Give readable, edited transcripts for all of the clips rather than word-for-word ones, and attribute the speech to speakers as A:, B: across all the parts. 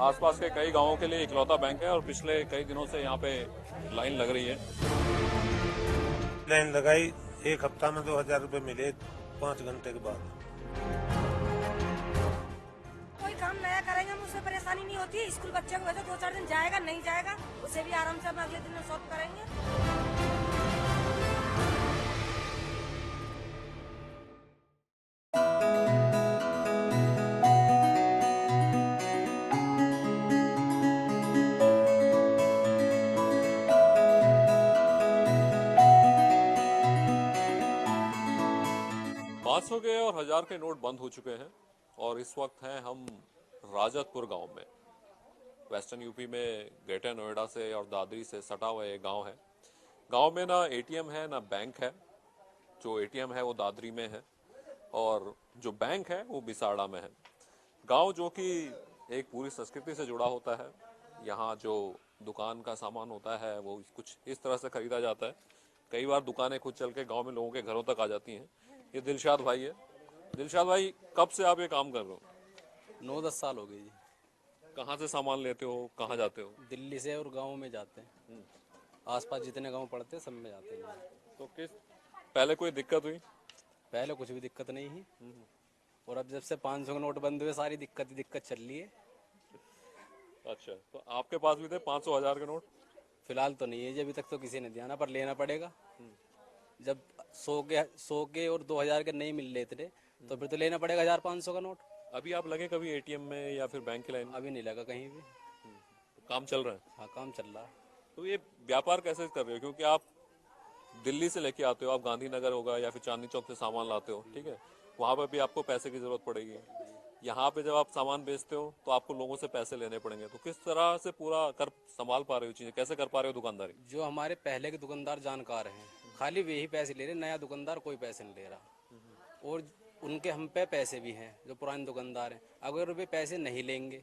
A: आसपास के कई गांवों के लिए इकलौता बैंक है और पिछले कई दिनों से यहाँ पे लाइन लग रही है।
B: लाइन लगाई, एक हफ्ता में 2,000 रुपए मिले 5 घंटे के बाद।
C: कोई काम नया करेंगे हम उसमें परेशानी नहीं होती है। स्कूल बच्चे को भेजो 2-4 दिन जाएगा नहीं जाएगा उसे भी आराम से हम अगले दिन सॉल्व करेंगे।
A: 500 के और 1000 के नोट बंद हो चुके हैं और इस वक्त हैं हम राजतपुर गांव में। वेस्टर्न यूपी में ग्रेटर नोएडा से और दादरी से सटा हुआ एक गांव है। गांव में ना एटीएम है ना बैंक है। जो एटीएम है वो दादरी में है और जो बैंक है वो बिसाड़ा में है। गांव जो कि एक पूरी संस्कृति से जुड़ा होता है। यहाँ जो दुकान का सामान होता है वो कुछ इस तरह से खरीदा जाता है। कई बार दुकानें खुद चल के गांव में लोगों के घरों तक आ जाती हैं। ये दिलशाद भाई है। दिलशाद भाई, कब से आप ये काम कर रहे हो?
D: 9-10 साल हो गए जी।
A: कहाँ से सामान लेते हो, कहाँ जाते हो?
D: दिल्ली से और गाँव में जाते हैं। आसपास जितने गांव पड़ते हैं सब में जाते हैं।
A: तो पहले कोई दिक्कत हुई?
D: पहले कुछ भी दिक्कत नहीं थी और अब जब से 500 के नोट बंद हुए सारी दिक्कत ही दिक्कत चल रही है।
A: अच्छा, तो आपके पास भी थे 500 1000 के नोट?
D: फिलहाल तो नहीं है जी, अभी तक तो किसी ने दिया ना, पर लेना पड़ेगा। जब 100 के और 2000 के नहीं मिल रहे थे तो फिर तो लेना पड़ेगा 1500 का नोट।
A: अभी आप लगे कभी एटीएम में या फिर बैंक की लाइन में?
D: अभी नहीं लगा कहीं भी।
A: काम चल रहा है?
D: हाँ, काम चल रहा है।
A: तो ये व्यापार कैसे कर रहे हो? क्योंकि आप दिल्ली से लेके आते हो, आप गांधीनगर होगा या फिर चांदनी चौक से सामान लाते हो, ठीक है, वहां पर भी आपको पैसे की जरूरत पड़ेगी। यहाँ पे जब आप सामान बेचते हो तो आपको लोगों से पैसे लेने पड़ेंगे। तो किस तरह से पूरा कर संभाल पा रहे हो चीजें, कैसे कर पा रहे हो दुकानदारी?
D: जो हमारे पहले के दुकानदार जानकार हैं खाली वे ही पैसे ले रहे, नया दुकानदार कोई पैसे नहीं ले रहा। और उनके हम पे पैसे भी हैं जो पुराने दुकानदार हैं। अगर वे पैसे नहीं लेंगे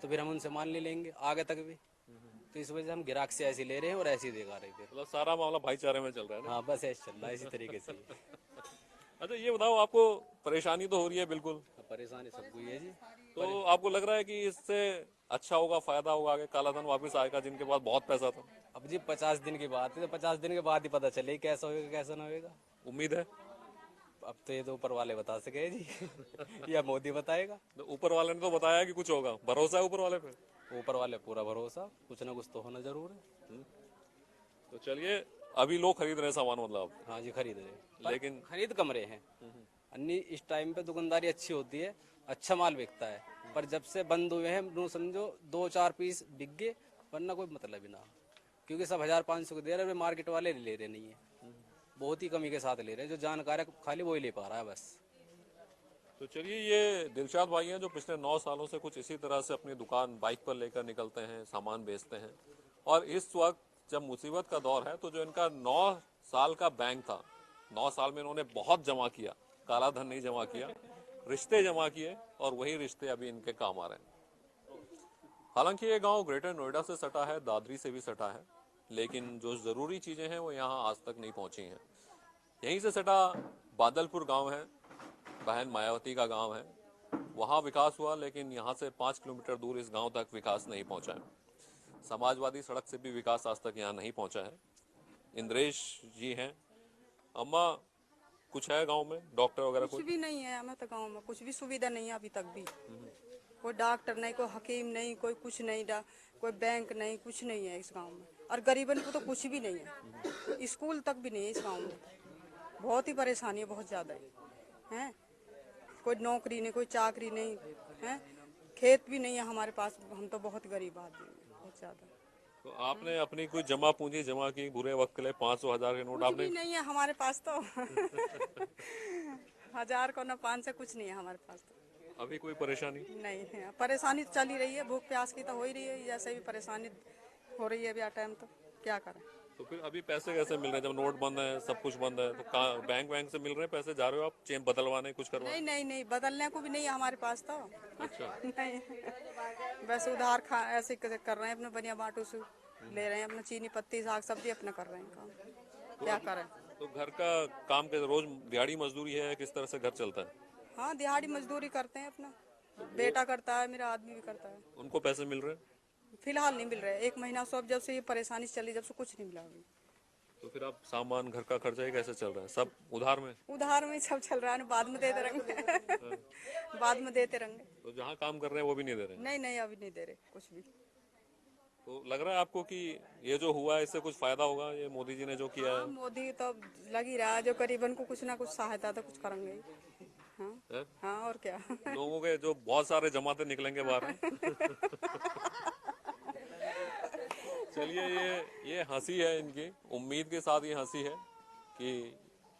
D: तो फिर हम उनसे माल नहीं लेंगे आगे तक भी। तो इस वजह से हम ग्राहक से ऐसे ले रहे हैं और ऐसे ही देगा रहे हैं।
A: मतलब सारा मामला भाईचारे में चल रहा है ना?
D: हाँ, बस ऐसे चल रहा है इसी तरीके से।
A: अच्छा, ये बताओ, आपको परेशानी तो हो रही है? बिल्कुल
D: परेशानी सबको ही है जी।
A: तो आपको लग रहा है कि इससे अच्छा होगा, फायदा होगा, आगे काला धन वापस आएगा जिनके पास बहुत पैसा था?
D: अब जी 50 दिन की बात है तो 50 दिन के बाद ही पता चले कैसा होगा कैसा ना होगा।
A: उम्मीद है?
D: अब तो ये तो ऊपर वाले बता सके जी या मोदी बताएगा।
A: तो ऊपर वाले ने तो बताया कि कुछ होगा, भरोसा है ऊपर वाले पे?
D: ऊपर वाले पूरा भरोसा, कुछ ना कुछ तो होना जरूर है।
A: तो चलिए, अभी लोग खरीद रहे हैं सामान मतलब?
D: हाँ जी, खरीद रहे,
A: लेकिन
D: खरीद कम रहे हैं। अन्य इस टाइम पे दुकानदारी अच्छी होती है, अच्छा माल बिकता है। पर जब से बंद हुए हैं नो समझो 2-4 पीस बिक गए, वरना कोई मतलब ही ना। क्योंकि सब 1500 के दे रहे हैं, मार्केट वाले ले रहे नहीं है। बहुत ही कमी के साथ ले रहे हैं, जो जानकार है खाली वो ही ले पा रहा है बस।
A: तो चलिए, ये दिलशाद भाई हैं जो पिछले 9 सालों से कुछ इसी तरह से अपनी दुकान बाइक पर लेकर निकलते हैं, सामान बेचते हैं। और इस वक्त जब मुसीबत का दौर है तो जो इनका 9 साल का बैंक था, 9 साल में इन्होंने बहुत जमा किया, काला धन नहीं जमा किया, रिश्ते जमा किए और वही रिश्ते अभी इनके काम आ रहे हैं। हालांकि ये गांव ग्रेटर नोएडा से सटा है, दादरी से भी सटा है, लेकिन जो जरूरी चीजें हैं वो यहाँ आज तक नहीं पहुंची हैं। यहीं से सटा बादलपुर गांव है, बहन मायावती का गांव है, वहां विकास हुआ, लेकिन यहाँ से 5 किलोमीटर दूर इस गांव तक विकास नहीं पहुंचा है। समाजवादी सड़क से भी विकास आज तक यहाँ नहीं पहुंचा है। इंद्रेश जी हैं। अम्मा, कुछ है गांव में डॉक्टर वगैरह?
E: कुछ भी नहीं है हमें तो गांव में, कुछ भी सुविधा नहीं है अभी तक भी। कोई डॉक्टर नहीं, कोई हकीम नहीं, कोई कुछ नहीं, कोई बैंक नहीं, कुछ नहीं है इस गांव में। और गरीबन को तो कुछ भी नहीं है, स्कूल तक भी नहीं है इस गांव में। बहुत ही परेशानी है, बहुत ज्यादा है। कोई नौकरी नहीं, कोई चाकरी नहीं है, खेत भी नहीं है हमारे पास। हम तो बहुत गरीब आदमी हैं, बहुत ज्यादा।
A: तो आपने अपनी कोई जमा पूंजी जमा की बुरे वक्त के लिए? 500 1000 के नोट
E: कुछ
A: आपने?
E: भी नहीं है हमारे पास तो। 1000 को ना 500 कुछ नहीं है हमारे पास तो।
A: अभी कोई परेशानी
E: नहीं है, परेशानी तो चल ही रही है, भूख प्यास की तो हो ही रही है, जैसे भी परेशानी हो रही है अभी टाइम। तो क्या करें?
A: तो फिर अभी पैसे कैसे मिल रहे हैं जब नोट बंद है, सब कुछ बंद है? तो कहाँ बैंक से मिल रहे हैं पैसे? जा रहे हो आप चेन बदलवाने, कुछ करवाने?
E: नहीं नहीं नहीं, बदलने को भी नहीं है हमारे पास तो।
A: अच्छा।
E: नहीं, बस उधार ऐसे कर रहे हैं, अपने बनिया बाटू से ले रहे हैं, अपना चीनी पत्ती साग सब्जी अपना कर रहे हैं काम। क्या करें?
A: तो घर का काम के रोज दिहाड़ी मजदूरी है, किस तरह से घर चलता है?
E: हाँ, दिहाड़ी मजदूरी करते हैं अपना। बेटा करता है, मेरा आदमी भी करता है।
A: उनको पैसे मिल रहे हैं?
E: फिलहाल नहीं मिल रहे, 1 महीना सब जब से ये परेशानी चली, जब से कुछ नहीं मिला अभी।
A: तो फिर आप सामान घर का खर्चा ही कैसे चल रहा है? सब उधार में?
E: उधार में सब चल रहा है, बाद में देते रहेंगे। बाद में देते रहेंगे।
A: तो जहाँ काम कर रहे हैं वो भी नहीं दे रहे हैं?
E: नहीं नहीं, अभी नहीं दे रहे कुछ भी।
A: तो लग रहा है आपको कि ये जो हुआ है इससे कुछ फायदा होगा, ये मोदी जी ने जो किया
E: हाँ, मोदी तो लग ही रहा है, जो गरीबन को कुछ ना कुछ सहायता तो कुछ करेंगे ही। हाँ
A: है?
E: हाँ, और क्या।
A: लोगों के जो बहुत सारे जमाते निकलेंगे बाहर। चलिए, ये हंसी है इनकी, उम्मीद के साथ ये हंसी है कि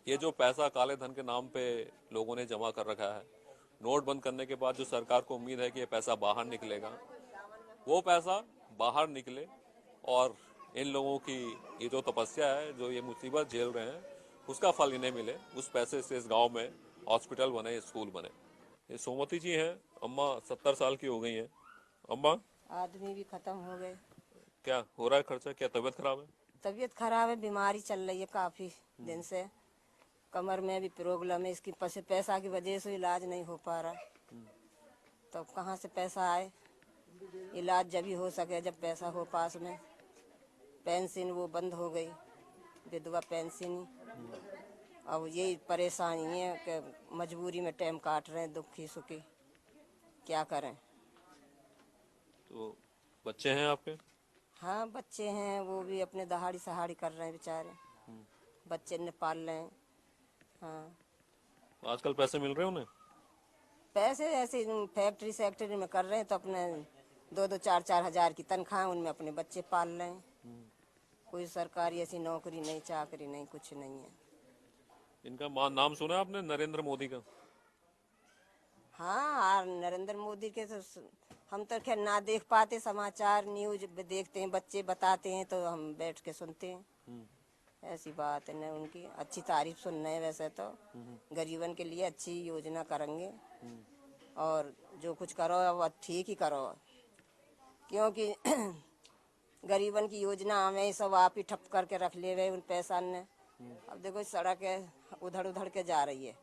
A: ये जो पैसा काले धन के नाम पे लोगों ने जमा कर रखा है, नोट बंद करने के बाद जो सरकार को उम्मीद है कि ये पैसा बाहर निकलेगा, वो पैसा बाहर निकले और इन लोगों की ये जो तपस्या है, जो ये मुसीबत झेल रहे हैं, उसका फल इन्हें मिले। उस पैसे से इस गांव में हॉस्पिटल बने, स्कूल बने। ये सोमती जी हैं, अम्मा 70 साल की हो गई हैं। अम्मा,
F: आदमी भी खत्म हो गए।
A: क्या हो रहा है खर्चा? क्या तबीयत खराब है?
F: तबीयत खराब है, बीमारी चल रही है काफी दिन से। कमर में भी प्रॉब्लम है, इसकी पैसा की वजह से इलाज नहीं हो पा रहा। तो कहाँ से पैसा आए? इलाज जब ही हो सके जब पैसा हो पास में। पेंशन वो बंद हो गई, विधवा पेंशन। अब यही परेशानी है कि मजबूरी में टाइम काट रहे हैं, दुखी सुखी, क्या करें।
A: तो बच्चे हैं आपके?
F: हाँ, बच्चे हैं, वो भी अपने दहाड़ी सहाड़ी कर रहे हैं बेचारे, बच्चे ने पाल रहे हैं। हाँ,
A: आजकल पैसे मिल रहे हैं उन्हें?
F: पैसे ऐसे फैक्ट्री सैक्ट्री में कर रहे हैं तो अपने 2-2, 4-4 हजार की तनख्वाह, उनमें अपने बच्चे पाल रहे हैं। कोई सरकारी ऐसी नौकरी नहीं, चाकरी नहीं, कुछ नहीं है।
A: इनका नाम सुना आपने, नरेंद्र मोदी का?
F: हाँ, और नरेंद्र मोदी के तो हम तो खैर ना देख पाते, समाचार न्यूज देखते हैं, बच्चे बताते हैं तो हम बैठ के सुनते हैं। ऐसी बात है ना, उनकी अच्छी तारीफ सुन रहे हैं। वैसे तो गरीबन के लिए अच्छी योजना करेंगे और जो कुछ करो वो ठीक ही करो, क्योंकि गरीबन की योजना हमें सब आप ही ठप करके रख ले हुए उन पैसा ने। अब देखो सड़क है उधड़ उधड़ के जा रही है,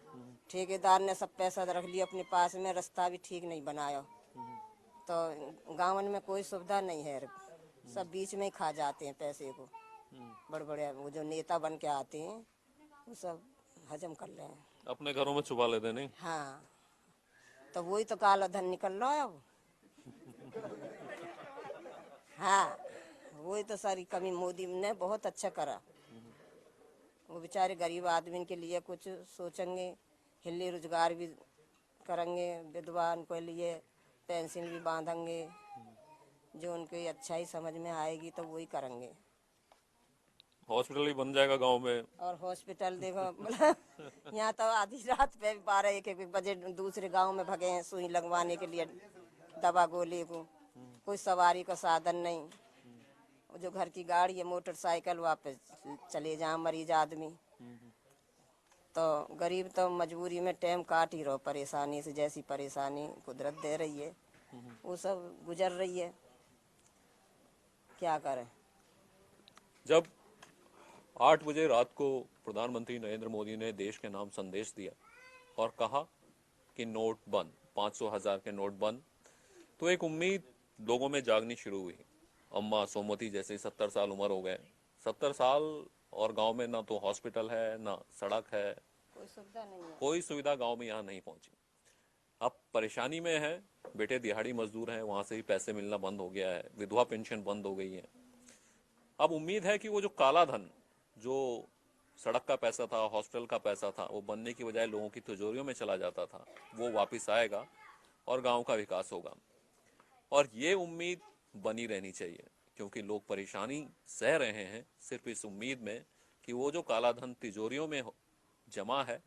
F: ठेकेदार ने सब पैसा रख लिया अपने पास में, रास्ता भी ठीक नहीं बनाया, तो गाँव में कोई सुविधा नहीं है, सब बीच में ही खा जाते हैं पैसे को। बड़े बड़े वो जो नेता बन के आते हैं वो सब हजम कर ले हैं,
A: अपने घरों में छुपा लेते नहीं?
F: हाँ, तो वही तो काला धन निकल रहा है अब। हाँ, वही तो सारी कमी मोदी ने बहुत अच्छा करा। वो बेचारे गरीब आदमी के लिए कुछ सोचेंगे, हिल्ली रोजगार भी करेंगे, विधवा के लिए पेंशन भी बांधेंगे, जो उनके अच्छा ही समझ में आएगी तो वही करेंगे।
A: हॉस्पिटल भी बन जाएगा गांव में।
F: और हॉस्पिटल देखो मतलब यहाँ तो आधी रात पे 12-1 बजे दूसरे गांव में भगे हैं सुई लगवाने के लिए, दवा गोली को। कोई सवारी का साधन नहीं, जो घर की गाड़ी है मोटरसाइकिल वापस चले जाए मरीज आदमी। तो गरीब तो मजबूरी में टाइम काट ही रहो, परेशानी से, जैसी परेशानी कुदरत दे रही है वो सब गुजर रही है, क्या करें।
A: जब 8 बजे रात को प्रधानमंत्री नरेंद्र मोदी ने देश के नाम संदेश दिया और कहा कि नोट बंद, 500,000 के नोट बंद, तो एक उम्मीद लोगों में जागनी शुरू हुई। अम्मा सोमती जैसे 70 साल उम्र हो गए, 70 साल और गांव में ना तो हॉस्पिटल है ना सड़क है,
F: कोई सुविधा नहीं है,
A: कोई सुविधा गांव में यहाँ नहीं पहुंची। अब परेशानी में है, बेटे दिहाड़ी मजदूर हैं, वहां से भी पैसे मिलना बंद हो गया है, विधवा पेंशन बंद हो गई है। अब उम्मीद है कि वो जो काला धन, जो सड़क का पैसा था, हॉस्पिटल का पैसा था, वो बनने की बजाय लोगों की तिजोरियों में चला जाता था, वो वापस आएगा और गांव का विकास होगा। और ये उम्मीद बनी रहनी चाहिए, क्योंकि लोग परेशानी सह रहे हैं सिर्फ इस उम्मीद में कि वो जो काला धन तिजोरियों में जमा है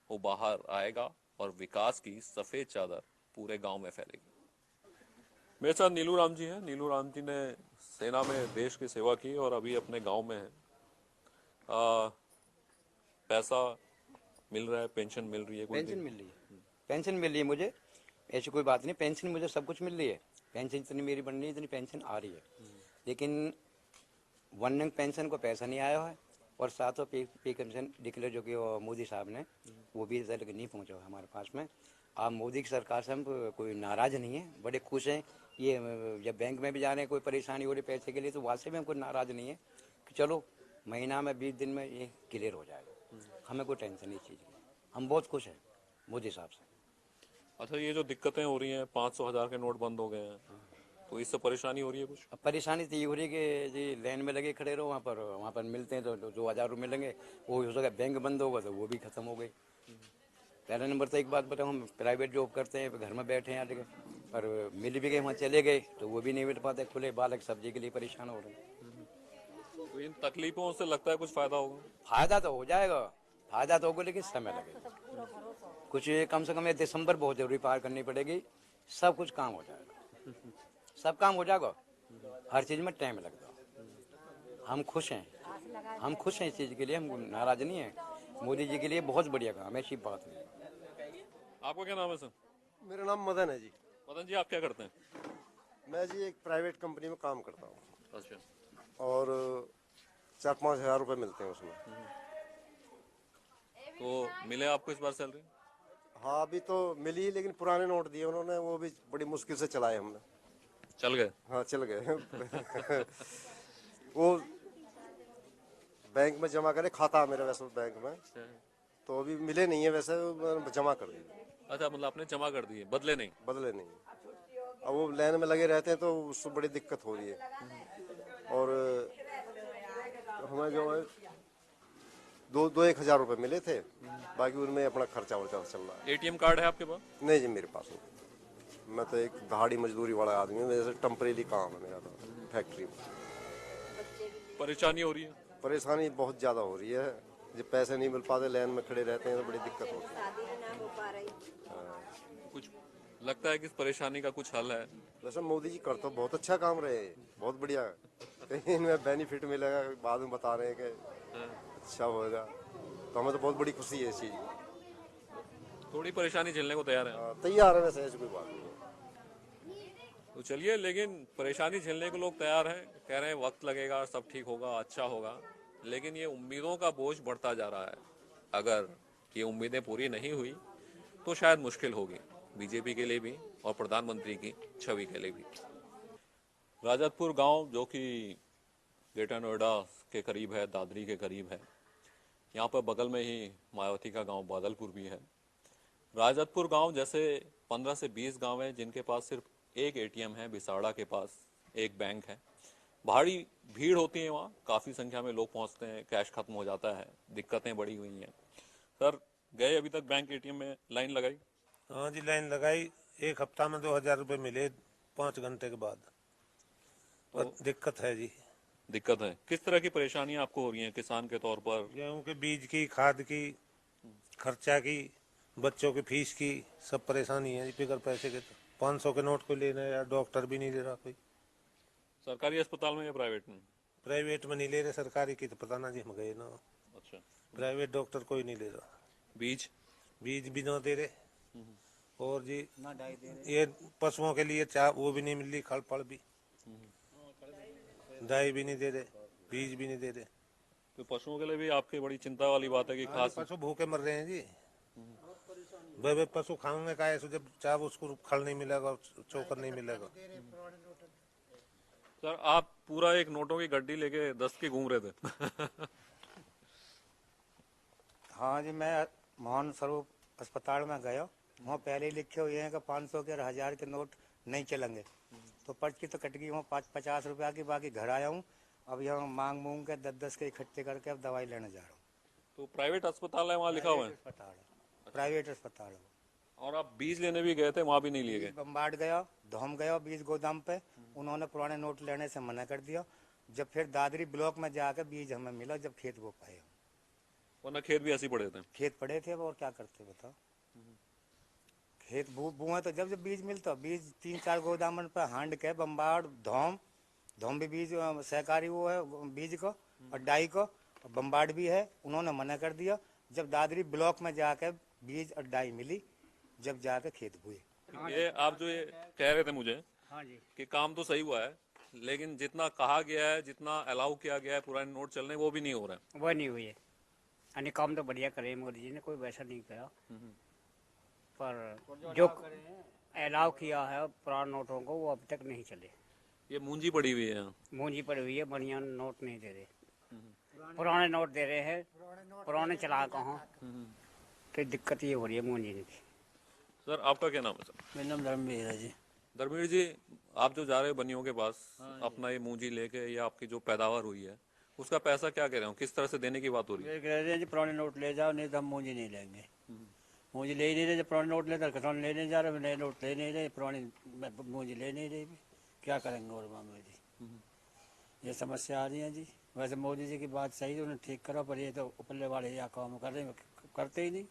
A: वो बाहर आएगा और विकास की सफेद चादर पूरे गांव में फैलेगी। मेरे साथ नीलू राम जी हैं। नीलू राम जी ने सेना में देश की सेवा की और अभी अपने गांव में है। पैसा मिल रहा है, पेंशन मिल रही है?
G: पेंशन मिल रही है, पेंशन मिल रही है मुझे, ऐसी कोई बात नहीं, पेंशन मुझे सब कुछ मिल रही है। पेंशन जितनी मेरी बन रही है इतनी पेंशन आ रही है, लेकिन वन रैंक पेंशन को पैसा नहीं आया है और सातों पे पेंशन डिक्लेयर जो कि मोदी साहब ने, वो भी इधर तक नहीं पहुंचा हमारे पास में। आप मोदी की सरकार से हम कोई नाराज नहीं है, बड़े खुश हैं। ये जब बैंक में भी जा रहे हैं कोई परेशानी हो रही पैसे के लिए तो वहाँ से भी हम कोई नाराज नहीं है कि चलो महीना में 20 दिन में ये क्लियर हो जाएगा, हमें कोई टेंशन नहीं चीज़ की, हम बहुत खुश हैं मोदी साहब से।
A: अच्छा, ये जो दिक्कतें हो रही हैं, 500 1000 के नोट बंद हो गए हैं, तो इससे परेशानी हो रही है कुछ?
G: अब परेशानी तो ये हो रही है कि जी लाइन में लगे खड़े रहो, वहाँ पर मिलते हैं तो 2000 रुपये मिलेंगे, वो हो सके बैंक बंद होगा तो वो भी खत्म हो गई। पहला नंबर तो एक बात बताऊँ, हम प्राइवेट जॉब करते हैं, घर में बैठे हैं यहाँ जगह, पर मिल भी गए, वहाँ चले गए तो वो भी नहीं मिल पाते, खुले बालक सब्जी के लिए परेशान हो रहे हैं।
A: तो इन तकलीफों से लगता है कुछ फायदा होगा?
G: फायदा तो हो जाएगा, फायदा तो होगा लेकिन समय लगेगा कुछ, कम से कम ये दिसंबर बहुत जरूरी पार करनी पड़ेगी, सब कुछ काम हो जाएगा, सब काम हो जाएगा, हर चीज़ में टाइम लगेगा। हम खुश हैं, हम खुश हैं इस चीज़ के लिए, हम नाराज नहीं हैं। मोदी जी के लिए बहुत बढ़िया काम है, ऐसी बात नहीं।
A: आपका क्या नाम है सर?
H: मेरा नाम मदन है जी।
A: मदन जी, आप क्या करते हैं?
H: मैं जी एक प्राइवेट कंपनी में काम करता हूँ
A: अच्छा,
H: और 4-5 हज़ार रुपये मिलते हैं उसमें।
A: तो मिले आपको इस बार सैलरी?
H: हाँ अभी तो मिली, लेकिन पुराने नोट दिए उन्होंने, वो भी बड़ी मुश्किल से चलाए हमने।
A: चल गए?
H: हाँ चल गए। वो बैंक में जमा करे, खाता मेरे वैसे बैंक में, तो अभी मिले नहीं है, वैसे मैंने जमा कर दिए।
A: अच्छा, मतलब आपने जमा कर दिए, बदले नहीं?
H: बदले नहीं। अब वो लाइन में लगे रहते हैं तो उससे बड़ी दिक्कत हो रही है। और हमें जो है 1 हज़ार रुपये मिले थे, बाकी उनमें अपना खर्चा वर्चा चल रहा है।
A: एटीएम कार्ड है आपके पास?
H: नहीं जी मेरे पास नहीं, मैं तो एक दहाड़ी मजदूरी वाला आदमी हूँ, जैसे टेम्परेरी काम है मेरा तो फैक्ट्री में।
A: परेशानी हो रही है?
H: परेशानी बहुत ज़्यादा हो रही है, जब पैसे नहीं मिल पाते लाइन में खड़े रहते हैं तो बड़ी दिक्कत होती है।
A: कुछ लगता है कि इस परेशानी का कुछ हल है?
H: वैसे मोदी जी कर तो बहुत अच्छा काम रहे हैं, बहुत बढ़िया, कहीं इनमें बेनिफिट मिलेगा बाद में बता रहे हैं कि अच्छा होगा, तो हमें तो बहुत बड़ी खुशी है इस चीज़ की।
A: थोड़ी परेशानी झेलने को तैयार है?
H: तैयार है, वैसे ऐसी कोई बात नहीं है।
A: तो चलिए, लेकिन परेशानी झेलने को लोग तैयार हैं, कह रहे हैं वक्त लगेगा, सब ठीक होगा, अच्छा होगा, लेकिन ये उम्मीदों का बोझ बढ़ता जा रहा है। अगर ये उम्मीदें पूरी नहीं हुई तो शायद मुश्किल होगी बीजेपी के लिए भी और प्रधानमंत्री की छवि के लिए भी। राजतपुर गांव, जो कि ग्रेटर नोएडा के करीब है, दादरी के करीब है, यहाँ पर बगल में ही मायावती का गांव बादलपुर भी है। राजतपुर गांव जैसे 15 से 20 गांव हैं जिनके पास सिर्फ एक एटीएम है, बिसाड़ा के पास एक बैंक है। भारी भीड़ होती है वहाँ, काफ़ी संख्या में लोग पहुँचते हैं, कैश खत्म हो जाता है, दिक्कतें बढ़ी हुई हैं। सर, गए अभी तक बैंक एटीएम में, लाइन लगाई?
B: हाँ जी लाइन लगाई, एक हफ्ता में 2000 रुपये मिले 5 घंटे के बाद। पर दिक्कत है जी।
A: दिक्कत है? किस तरह की परेशानियां आपको हो रही हैं किसान के तौर पर?
B: गेहूँ के बीज की, खाद की, खर्चा की, बच्चों की फीस की, सब परेशानी है जी बगैर पैसे के। तो 500 के नोट को लेना है यार, डॉक्टर भी नहीं दे रहा कोई।
A: सरकारी अस्पताल में या प्राइवेट में?
B: प्राइवेट में नहीं ले रहे, सरकारी की तो पता ना जी, हम गए ना।
A: अच्छा,
B: प्राइवेट डॉक्टर कोई नहीं ले रहा।
A: बीज?
B: बीज भी ना दे रहे, और जी ये पशुओं के लिए चाह वो भी नहीं मिल रही, खल पड़ भी, दाई भी नहीं दे रहे, बीज भी नहीं दे रहे।
A: तो पशुओं के लिए भी आपकी बड़ी चिंता वाली बात है कि खास
B: पशु भूखे मर रहे हैं जी। वे पशु खाऊंगे का ऐसे, जब चाहे उसको खल नहीं मिलेगा, चोकर नहीं मिलेगा।
A: सर, आप पूरा एक नोटों की गड्डी लेके 10 की घूम रहे थे।
I: हाँ जी, मैं मोहन स्वरूप अस्पताल में गया, वहाँ पहले ही लिखे हुए हैं कि 500 के और 1000 के नोट नहीं चलेंगे, तो पर्ची तो कट गई वहाँ 50 रुपया की। बाकी घर आया हूँ, अब यहाँ मांग मूंग के 10-10 के इकट्ठे करके अब दवाई लेने जा रहा हूँ।
A: तो प्राइवेट अस्पताल है, वहाँ लिखा हुआ है?
I: प्राइवेट अस्पताल है।
A: और आप बीज लेने भी गए थे, वहाँ भी नहीं लिए गए?
I: बम्बाट गया, धोम गया बीज गोदाम पे, उन्होंने पुराने नोट लेने से मना कर दिया। जब फिर दादरी ब्लॉक में जाकर बीज हमें मिला, जब खेत बो पाए,
A: वरना खेत भी ऐसे पड़े थे?
I: खेत पड़े थे, अब और क्या करते बताओ। खेत बुए तो जब बीज मिलता, बीज 3-4 गोदामन पे हांड के बम्बाड़ धोम भी बीज सहकारी वो है बीज को, और डाई को, और बम्बाड़ भी है, उन्होंने मना कर दिया। जब दादरी ब्लॉक में जाके बीज और डाई मिली, जब जाके खेत बुए।
A: ये आप जो ये कह रहे थे मुझे कि काम तो सही हुआ है, लेकिन जितना कहा गया है, जितना अलाउ किया गया है पुराने नोट चलने, वो भी नहीं हो रहा है।
J: वो नहीं हुई है, यानी काम तो बढ़िया करे मोदी जी ने, कोई वैसा नहीं करा। पर जो अलाउ किया है पुराने नोटों को वो अब तक नहीं चले।
A: ये मूंजी पड़ी हुई है यहाँ।
J: मूंजी पड़ी हुई है, बढ़िया नोट नहीं दे रहे, पुराने नोट दे रहे हैं, पुराने चला कहाँ, तो दिक्कत ये हो रही है मूंजी की।
A: सर आपका क्या नाम है सर?
K: मेरा नाम धर्मवीर है जी।
A: धर्मवीर जी, आप जो जा रहे हो बनियों के पास अपना ये मूंजी लेके या आपकी जो पैदावार हुई है उसका पैसा क्या कह रहे हो, किस तरह से देने की बात हो रही है?
K: ये कह रहे हैं जी पुराने नोट ले जाओ, नहीं तो हम मूंजी नहीं लेंगे। मूंजी ले ही नहीं रहे, जब पुराने नोट लेते किसान ले नहीं जा रहे, नए नोट ले नहीं रहे, पुरानी मूंजी ले नहीं रही, क्या करेंगे और मांगे जी। ये समस्या आ रही है जी। वैसे मोदी जी की बात सही है, उन्हें ठीक करो, पर ये तो ऊपरले वाले या काम कर रहे हैं, करते ही नहीं।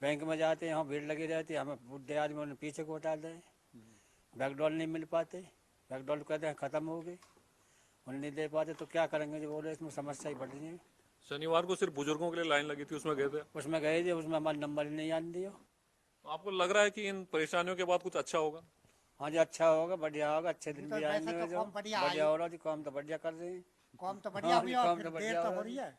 K: बैंक में जाते हैं, यहाँ भीड़ लगी रहती है, हमें बुढ़े आदमी उन्हें पीछे को हटा दें, बैकडॉल नहीं मिल पाते, बैकडॉल कहते हैं ख़त्म हो गई, उन्हें नहीं दे पाते, तो क्या करेंगे जी। बोले इसमें समस्या ही बढ़ रही है।
A: शनिवार को सिर्फ बुजुर्गों के लिए लाइन लगी थी, उसमें गए थे?
K: उसमें गए थे, उसमें हमारा नंबर ही नहीं आने दिया।
A: आपको लग रहा है कि इन परेशानियों के बाद कुछ अच्छा होगा?
K: हाँ जी, अच्छा होगा, बढ़िया होगा, अच्छे दिन भी आएंगे जो बढ़िया हो रहा जी। काम तो बढ़िया कर रहे हैं,
L: काम तो बढ़िया हुई,
K: काम तो बढ़िया हो रही है।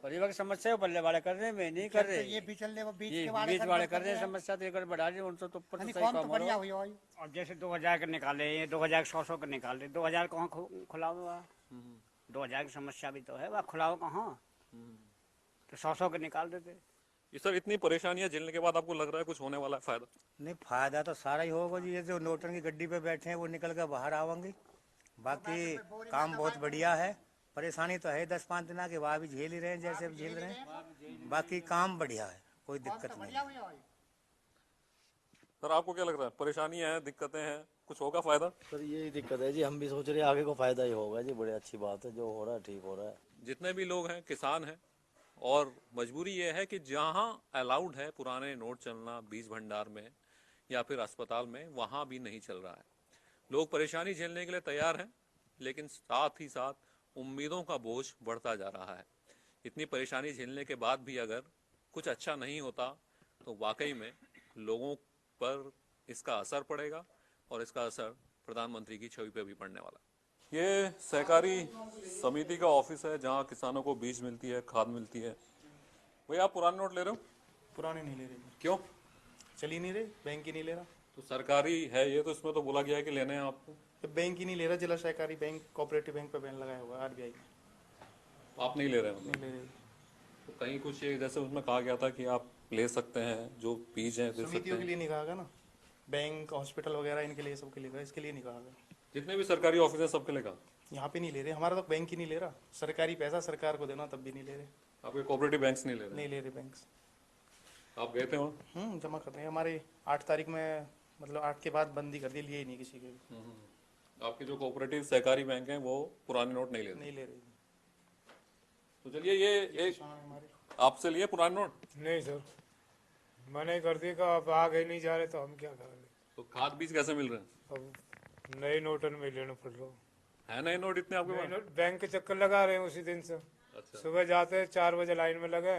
K: परिवार की समस्या है, बल्ले वाले कर रहे हैं, मैं नहीं कर रहे,
L: ये बिचलने वो बीच
K: ये
L: के
K: बीच वाले कर रहे हैं। समस्या तो एक बढ़ा रही है, उनसे तो ऊपर तो सही काम हो रहा है।
J: और जैसे 2000 के निकाले, 2100 के निकाले, 2000 कहाँ खुला हुआ? 2000 की समस्या भी तो है, वह खुला हुआ कहाँ, तो 100 के निकाल देते।
A: ये सर इतनी परेशानियां झेलने के बाद आपको लग रहा है कुछ होने वाला है फायदा?
I: नहीं, फायदा तो सारा ही होगा जी। ये जो नोटन की गड्डी पे बैठे हैं वो निकल कर बाहर आवेंगे। बाकी काम बहुत बढ़िया है। परेशानी तो है 10-5 दिन के वहाँ भी झेल ही रहे हैं जैसे झेल रहे हैं, बाकी काम बढ़िया है, कोई दिक्कत नहीं।
A: सर आपको क्या लग रहा है, परेशानियां हैं, दिक्कतें हैं, कुछ होगा फायदा?
M: सर यही दिक्कत है जी, हम भी सोच रहे हैं आगे को फायदा ही होगा जी। बड़ी अच्छी बात है, जो हो रहा है ठीक हो रहा है।
A: जितने भी लोग हैं किसान हैं, और मजबूरी ये है कि जहां अलाउड है पुराने नोट चलना बीज भंडार में या फिर अस्पताल में, वहां भी नहीं चल रहा है। लोग परेशानी झेलने के लिए तैयार हैं, लेकिन साथ ही साथ उम्मीदों का बोझ बढ़ता जा रहा है। इतनी परेशानी झेलने के बाद भी अगर कुछ अच्छा नहीं होता तो वाकई में लोगों पर इसका असर पड़ेगा, और इसका असर प्रधानमंत्री की छवि पे भी पड़ने वाला है। ये सहकारी समिति का ऑफिस है जहाँ किसानों को बीज मिलती है, खाद मिलती है। भैया आप पुराने नोट ले रहे हो?
N: पुराने नहीं ले रहे।
A: क्यों?
N: चल ही नहीं रहे, बैंक ही नहीं ले रहा।
A: तो सरकारी है ये, तो इसमें तो बोला गया है कि लेने हैं आपको।
N: तो बैंक ही नहीं ले रहा, जिला सहकारी बैंक, कोऑपरेटिव बैंक पे बैन लगाया हुआ है RBI में।
A: आप नहीं ले रहे?
N: नहीं ले रहे।
A: तो कहीं कुछ ये जैसे उसमें कहा गया था कि आप ले सकते हैं, जो बीज हैं दे सकते
N: समितियों के
A: हैं।
N: लिए नहीं कहा गया ना, बैंक हॉस्पिटल वगैरह इनके लिए, सबके लिए, इसके लिए नहीं कहा गया।
A: जितने भी सरकारी ऑफिस है सबके लिए कहा?
N: यहाँ पे नहीं ले रहे, हमारा तो बैंक ही नहीं ले रहा। सरकारी पैसा सरकार को देना तब भी नहीं ले रहे।
A: आपके कोऑपरेटिव बैंक्स नहीं ले रहे?
N: नहीं ले रहे बैंक्स।
A: आप गए थे वहाँ?
N: जमा कर रहे हैं। हमारे 8 तारीख में, मतलब 8 के बाद बंदी कर दी, लिए ही नहीं किसी के भी।
A: आपके जो कोऑपरेटिव सहकारी बैंक हैं वो पुराने नोट नहीं ले रहे?
N: नहीं ले रहे।
A: तो चलिए, ये एक आपसे लिए पुराने नोट?
O: नहीं सर, मना कर दिया कि आप आगे नहीं जा रहे तो हम क्या करेंगे।
A: तो खाद बीज कैसे मिल रहे हैं?
O: अब नए नोटन में लेना पड़ रहा
A: है। नए नोट इतने आपके पास?
O: बैंक के चक्कर लगा रहे हैं उसी दिन से।
A: अच्छा।
O: सुबह जाते हैं 4 बजे लाइन में लगे,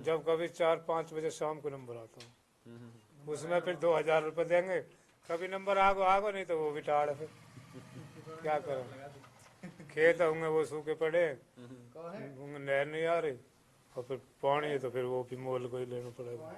O: जब कभी 4-5 बजे शाम को नंबर आता है, उसमें फिर 2000 रुपये देंगे, कभी नंबर आगो नहीं तो वो भी टाड़। फिर क्या करें, खेत होंगे वो सूखे पड़े, नहर नहीं आ रही, और फिर पानी है तो फिर वो भी मोल को ही लेना पड़ेगा।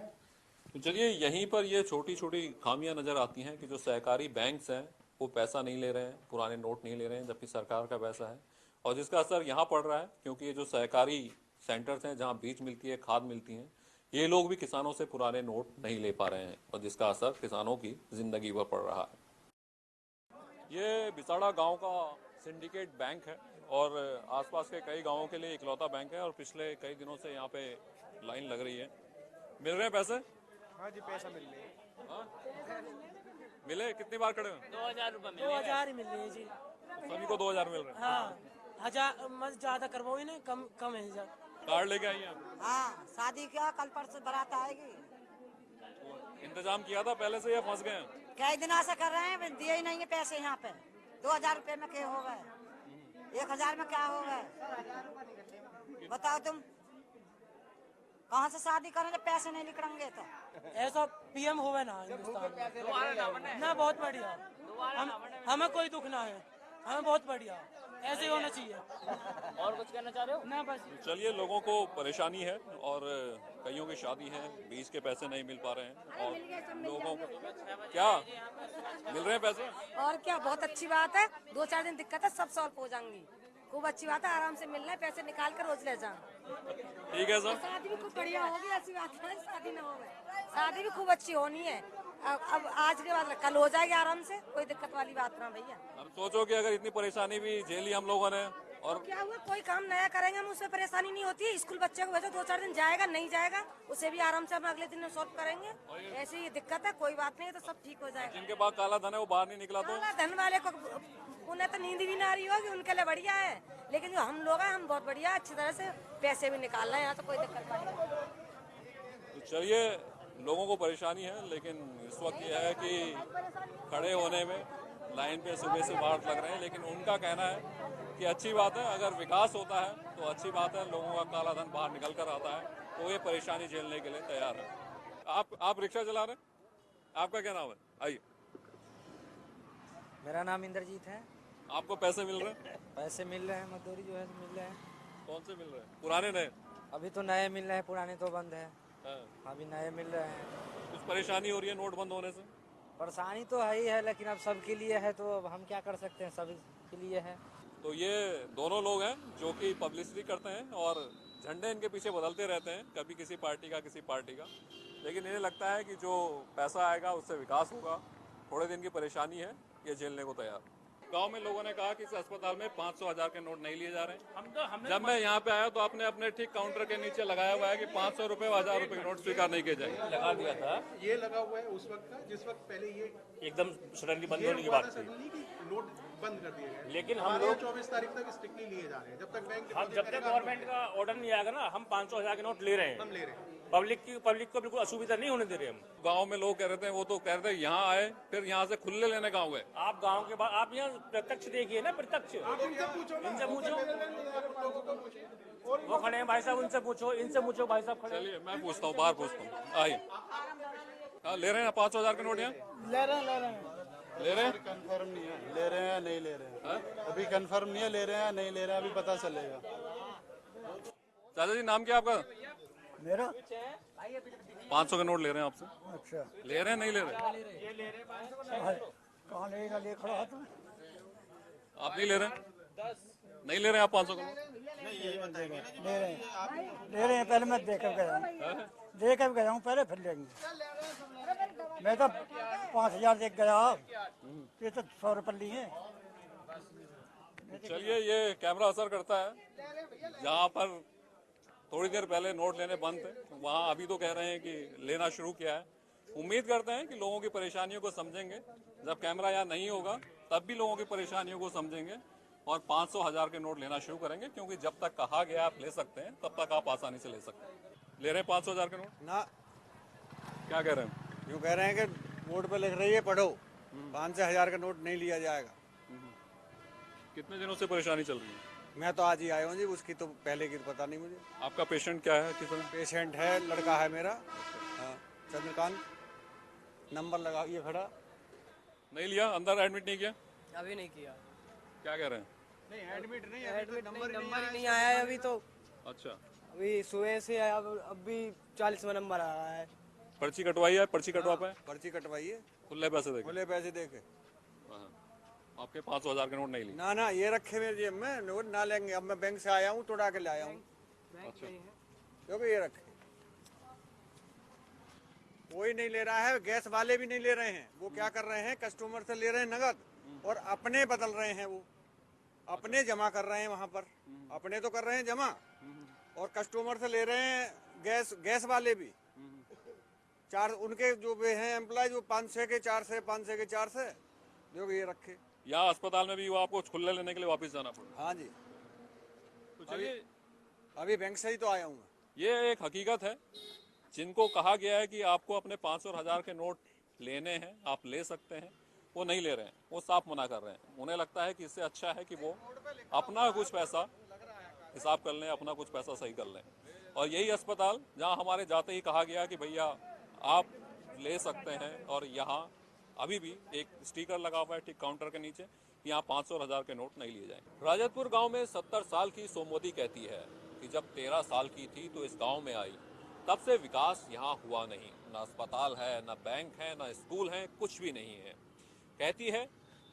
A: तो चलिए, यहीं पर ये छोटी छोटी खामियां नजर आती हैं कि जो सहकारी बैंक्स हैं वो पैसा नहीं ले रहे हैं, पुराने नोट नहीं ले रहे हैं, जबकि सरकार का पैसा है, और जिसका असर यहाँ पड़ रहा है क्योंकि ये जो सहकारी सेंटर्स हैं जहाँ बीज मिलती है, खाद मिलती है, ये लोग भी किसानों से पुराने नोट नहीं ले पा रहे हैं, और जिसका असर किसानों की जिंदगी पर पड़ रहा है। ये बिसाड़ा गांव का सिंडिकेट बैंक है और आसपास के कई गांवों के लिए इकलौता बैंक है, और पिछले कई दिनों से यहाँ पे लाइन लग रही है। मिल रहे हैं पैसे?
P: हाँ जी, पैसा मिल रहे हैं।
A: हाँ? मिले? कितनी बार खड़े हैं?
Q: 2000 रुपये मिले।
C: 2000 ही मिल रहे हैं जी।
A: सभी को 2000 मिल रहे हैं?
C: हाँ, 1000 मत ज्यादा करवाओ ना, कम है।
A: कार्ड लेके आई हैं आप?
F: हाँ, शादी क्या कल परसों बारात आएगी।
A: इंतजाम किया था पहले से या फंस गए हैं?
F: कई दिन से कर रहे हैं, दिए ही नहीं है पैसे यहाँ पे। 2000 रुपए में क्या हो गए, 1000 में क्या हो गए, बताओ तुम। कहाँ से शादी करें जब पैसे नहीं निकलेंगे तो।
C: ऐसा PM होवे ना हिंदुस्तान में ना, बहुत बढ़िया। हमें कोई दुख ना है, हमें बहुत बढ़िया।
Q: ऐसे होना चाहिए। और कुछ कहना चाह रहे हो? ना बस।
A: चलिए, लोगों को परेशानी है और कईयों की शादी है, बीज के पैसे नहीं मिल पा रहे हैं और लोगों को क्या मिल रहे हैं पैसे।
C: और क्या, बहुत अच्छी बात है। 2-4 दिन दिक्कत है, सब सॉल्व हो जाएंगी। खूब अच्छी बात है, आराम से मिल रहे हैं, पैसे निकाल कर रोज ले जाओ।
A: ठीक है सर।
C: शादी भी खूब बढ़िया होगी, ऐसी बात है शादी ना हो। शादी भी खूब अच्छी होनी है। अब आज के बाद कल हो जाएगी आराम से, कोई दिक्कत वाली बात ना भैया।
A: अब सोचो कि अगर इतनी परेशानी भी झेली हम लोगों ने और
C: क्या हुआ, कोई काम नया करेंगे हम, उसमें परेशानी नहीं होती है। स्कूल बच्चे को भेजो, 2-4 दिन जाएगा नहीं जाएगा, उसे भी आराम से हम अगले दिन सॉल्व करेंगे। ऐसे ही दिक्कत है, कोई बात नहीं है, तो सब ठीक हो जाएगा।
A: जिनके पास काला धन है वो बाहर नहीं निकला तो
C: काला धन वाले को उन्हें तो नींद भी ना रही होगी, उनके लिए बढ़िया है। लेकिन जो हम लोग हैं, हम बहुत बढ़िया अच्छी तरह से पैसे भी निकाल रहे हैं, यहाँ तो कोई दिक्कत नहीं।
A: तो चलिए, लोगों को परेशानी है, लेकिन इस वक्त यह है कि खड़े होने में लाइन पे सुबह से बाहर लग रहे हैं, लेकिन उनका कहना है कि अच्छी बात है, अगर विकास होता है तो अच्छी बात है, लोगों का काला धन बाहर निकल कर आता है तो ये परेशानी झेलने के लिए तैयार है। आप रिक्शा चला रहे हैं, आपका क्या नाम है? आइए।
R: मेरा नाम इंद्रजीत है।
A: आपको पैसे मिल रहे हैं?
R: पैसे मिल रहे हैं, मजदूरी जो है मिल रहे हैं।
A: कौन से मिल रहे हैं? पुराने नए?
R: अभी तो नए मिल रहे हैं, पुराने तो बंद है।
A: हाँ।
R: अभी नए मिल रहे हैं।
A: कुछ परेशानी हो रही है नोट बंद होने से?
R: परेशानी तो है ही है, लेकिन अब सबके लिए है तो अब हम क्या कर सकते हैं, सबके लिए है।
A: तो ये दोनों लोग हैं जो कि पब्लिसिटी करते हैं और झंडे इनके पीछे बदलते रहते हैं, कभी किसी पार्टी का किसी पार्टी का, लेकिन इन्हें लगता है कि जो पैसा आएगा उससे विकास होगा। थोड़े दिन की परेशानी है, ये झेलने को तैयार। गांव में लोगों ने कहा कि इस अस्पताल में 500-1000 के नोट नहीं लिए जा रहे हैं। जब मैं यहाँ पे आया तो आपने अपने ठीक काउंटर के नीचे लगाया हुआ है कि 500 रुपए और 1000 रुपए के नोट स्वीकार नहीं किए जाएंगे।
P: लगा दिया था, ये लगा हुआ है उस वक्त का जिस वक्त पहले ये
S: एकदम सडनली बंद होने की बात थी,
P: नोट बंद कर दिए गए।
S: लेकिन हम लोग
P: 24 तारीख तक स्ट्रिक्टली लिए जा रहे हैं, जब तक बैंक
S: हम जब तक गवर्नमेंट का ऑर्डर नहीं आएगा ना, हम 500-1000 के नोट ले रहे हैं।
P: हम ले रहे हैं।
S: पब्लिक को बिल्कुल असुविधा नहीं होने दे रहे हम।
A: गांव में लोग कह रहे थे, वो तो कह रहे थे यहाँ आए फिर यहाँ से खुले लेने गाँव गए।
S: आप गांव के बाद आप यहाँ प्रत्यक्ष देखिए ना, प्रत्यक्ष इनसे पूछो, वो खड़े हैं भाई साहब, उनसे पूछो, इनसे पूछो भाई साहब खड़े।
A: चलिए मैं पूछता हूँ, बाहर पूछता हूँ। आइए। ले रहे हैं 500-1000 के नोट यहाँ?
L: ले रहे हैं।
A: ले रहे हैं?
T: कंफर्म नहीं है, ले रहे हैं नहीं ले रहे हैं। अभी कंफर्म नहीं है, ले रहे हैं नहीं ले रहे हैं, अभी पता चलेगा।
A: चाचा जी, नाम क्या आपका?
L: मेरा
A: 500 के नोट ले रहे हैं आपसे?
L: अच्छा।
A: ले रहे हैं नहीं ले रहे?
L: कहाँ लेगा, ले खड़ा है तुम।
A: आप नहीं ले रहे हैं? नहीं ले रहे हैं आप 500 का नोट?
L: ले रहे हैं। पहले मैं देकर गया हूँ, पहले फिर लेंगे। मैं तो 5000 देख गया, ये तो 100 रुपये लिए।
A: चलिए, ये कैमरा असर करता है। जहाँ पर थोड़ी देर पहले नोट लेने बंद थे, वहाँ अभी तो कह रहे हैं कि लेना शुरू किया है। उम्मीद करते हैं कि लोगों की परेशानियों को समझेंगे। जब कैमरा यहाँ नहीं होगा तब भी लोगों की परेशानियों को समझेंगे और 500-1000 के नोट लेना शुरू करेंगे, क्योंकि जब तक कहा गया आप ले सकते हैं तब तक आप आसानी से ले सकते हैं। ले रहे हैं 500-1000 के नोट
T: ना?
A: क्या कह रहे हैं?
T: यूँ कह रहे हैं कि बोर्ड पे लिख रही है पढ़ो, 5 से 1000 का नोट नहीं लिया जाएगा।
A: कितने दिनों से परेशानी चल रही है?
T: मैं तो आज ही आया हूँ जी, उसकी तो पहले की तो पता नहीं मुझे।
A: आपका पेशेंट क्या है? किस
T: पेशेंट है, लड़का है मेरा, हाँ, चंद्रकांत। नंबर लगा, ये खड़ा।
A: नहीं लिया? अंदर एडमिट नहीं किया?
Q: अभी नहीं किया।
A: क्या कह रहे हैं?
T: नहीं एडमिट नहीं,
Q: नंबर ही नहीं आया है अभी तो।
A: अच्छा।
Q: अभी सुबह से अभी 40वां नंबर आ रहा है।
A: पर्ची कटवाई है? पर्ची कटवा पाए?
T: पर्ची कटवाई है,
A: खुले पैसे देके?
T: खुले पैसे देके।
A: आपके 500-1000 के नोट नहीं लिए?
T: ना ये रखे मेरे जेब में, नोट ना लेंगे। अब मैं बैंक से आया हूँ, तोड़ा के ले आया हूँ।
A: अच्छा।
T: क्योंकि ये रखे, कोई नहीं ले रहा है। गैस वाले भी नहीं ले रहे हैं। वो क्या कर रहे हैं, कस्टमर से ले रहे हैं नगद और अपने बदल रहे हैं। वो अपने जमा कर रहे हैं वहाँ पर, अपने तो कर रहे हैं जमा और कस्टमर से ले रहे हैं गैस वाले भी। चार उनके जो भी हैं एम्प्लॉय, जो 500 के 400, 500 के 400 जो ये रखे।
A: यहाँ अस्पताल में भी वो आपको खुले लेने के लिए वापस जाना पड़ा?
T: हाँ जी।
A: तो चलिए,
T: अभी बैंक से ही तो आया हूँ।
A: ये एक हकीकत है। जिनको कहा गया है कि आपको अपने 500 और 1000 के नोट लेने हैं, आप ले सकते हैं, वो नहीं ले रहे हैं, वो साफ मना कर रहे हैं। उन्हें लगता है कि इससे अच्छा है कि वो अपना कुछ पैसा हिसाब कर लें, अपना कुछ पैसा सही कर लें। और यही अस्पताल जहाँ हमारे जाते ही कहा गया कि भैया आप ले सकते हैं और यहाँ अभी भी एक स्टिकर लगा हुआ है ठीक काउंटर के नीचे, यहाँ 500 और 1000 के नोट नहीं लिए जाएंगे। राजतपुर गांव में 70 साल की सोमवती कहती है कि जब 13 साल की थी तो इस गांव में आई, तब से विकास यहाँ हुआ नहीं। न अस्पताल है, न बैंक है, न स्कूल है, कुछ भी नहीं है। कहती है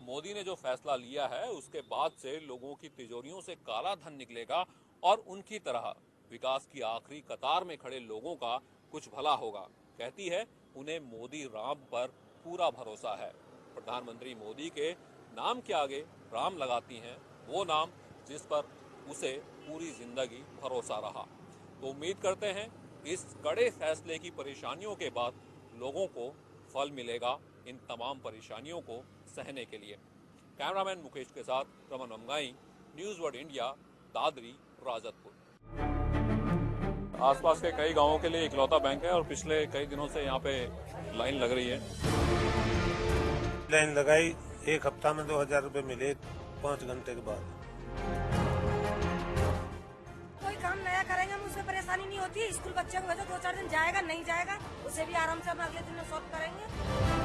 A: मोदी ने जो फैसला लिया है उसके बाद से लोगों की तिजोरियों से काला धन निकलेगा और उनकी तरह विकास की आखिरी कतार में खड़े लोगों का कुछ भला होगा। कहती है उन्हें मोदी राम पर पूरा भरोसा है। प्रधानमंत्री मोदी के नाम के आगे राम लगाती हैं, वो नाम जिस पर उसे पूरी जिंदगी भरोसा रहा। तो उम्मीद करते हैं इस कड़े फैसले की परेशानियों के बाद लोगों को फल मिलेगा इन तमाम परेशानियों को सहने के लिए। कैमरामैन मुकेश के साथ Raman Amgai, news world India, Dadri, Rajatpur. आसपास के कई गांवों के लिए इकलौता बैंक है और पिछले कई दिनों से यहाँ पे लाइन लग रही है।
B: लाइन लगाई, एक हफ्ता में 2000 रुपए मिले 5 घंटे के बाद।
C: कोई काम नया करेंगे हम उसमें परेशानी नहीं होती। स्कूल बच्चे को भेजो, 2-4 दिन जाएगा नहीं जाएगा, उसे भी आराम से हम अगले दिन में सॉल्व करेंगे।